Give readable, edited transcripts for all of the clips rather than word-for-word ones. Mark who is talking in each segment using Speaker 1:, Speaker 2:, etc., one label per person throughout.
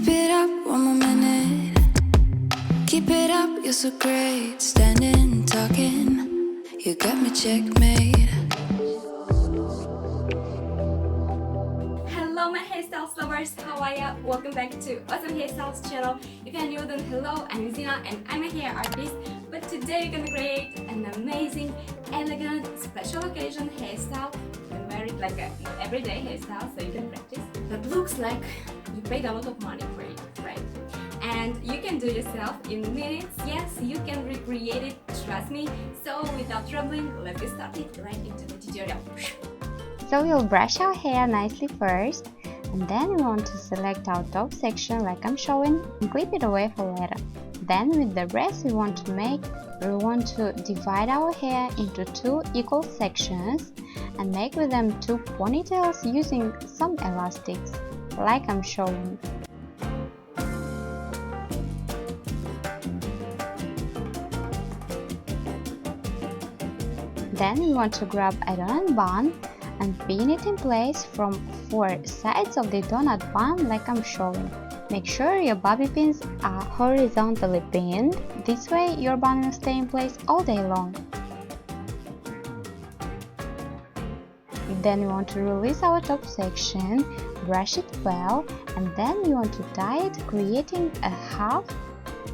Speaker 1: Keep it up one more minute. Keep it up, you're so great. Standing, talking, you got me checkmate.
Speaker 2: Hello my hairstyles lovers, how are ya? Welcome back to Awesome Hairstyles channel. If you're new, then hello, I'm Zina and I'm a hair artist. But today we're gonna create an amazing, elegant, special occasion hairstyle. You can wear it like an everyday hairstyle so you can practice. That looks like you paid a lot of money for it, right? And you can do yourself in minutes. Yes, you can recreate it, trust me. So without troubling, let's get started right into the tutorial.
Speaker 3: So we'll brush our hair nicely first, and then we want to select our top section like I'm showing and clip it away for later. Then with the rest we want to divide our hair into two equal sections and make with them two ponytails using some elastics like I'm showing. Then we want to grab a donut bun and pin it in place from four sides of the donut bun like I'm showing. Make sure your bobby pins are horizontally pinned. This way your bun will stay in place all day long. Then we want to release our top section, brush it well, and then we want to tie it, creating a half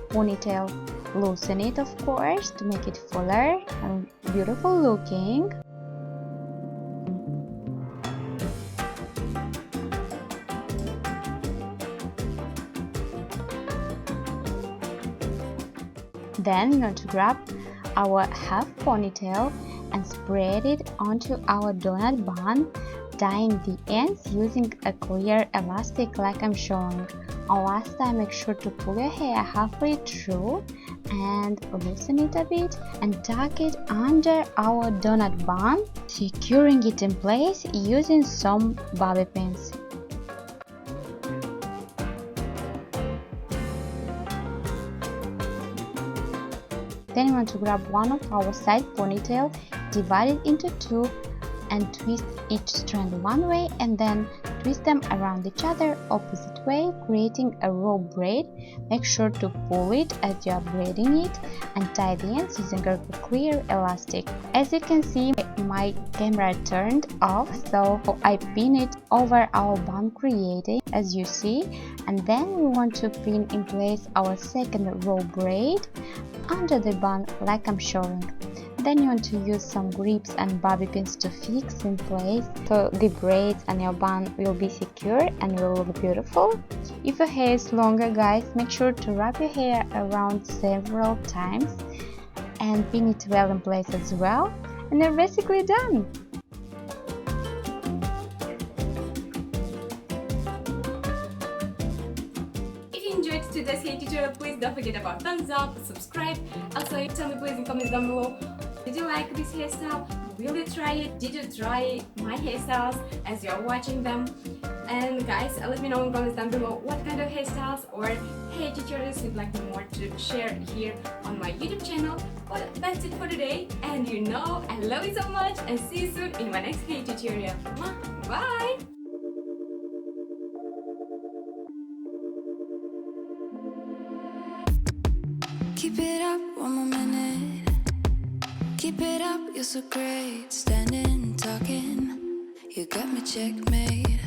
Speaker 3: ponytail. Loosen it, of course, to make it fuller and beautiful looking. Then we're going to grab our half ponytail and spread it onto our donut bun, tying the ends using a clear elastic like I'm showing. And last time, make sure to pull your hair halfway through and loosen it a bit and tuck it under our donut bun, securing it in place using some bobby pins. Then we want to grab one of our side ponytail, divide it into two and twist each strand one way and then twist them around each other opposite way, creating a row braid. Make sure to pull it as you are braiding it and tie the ends using a clear elastic. As you can see, my camera turned off, so I pin it over our bun created as you see, and then we want to pin in place our second row braid under the bun like I'm showing. Then you want to use some grips and bobby pins to fix in place so the braids and your bun will be secure and will look beautiful. If your hair is longer, guys, make sure to wrap your hair around several times and pin it well in place as well, and you're basically done.
Speaker 2: If you enjoyed today's hair tutorial, please don't forget about thumbs up, subscribe. Also, tell me please in comments down below, did you like this hairstyle? Will you try it? Did you try my hairstyles as you're watching them? And guys, let me know in comments down below what kind of hairstyles or hair tutorials you'd like me more to share here on my YouTube channel. Well, that's it for today, and you know I love you so much, and see you soon in my next hair tutorial. Bye!
Speaker 1: Keep it up one more minute. Keep it up, you're so great. Standing, talking, you got me checkmate.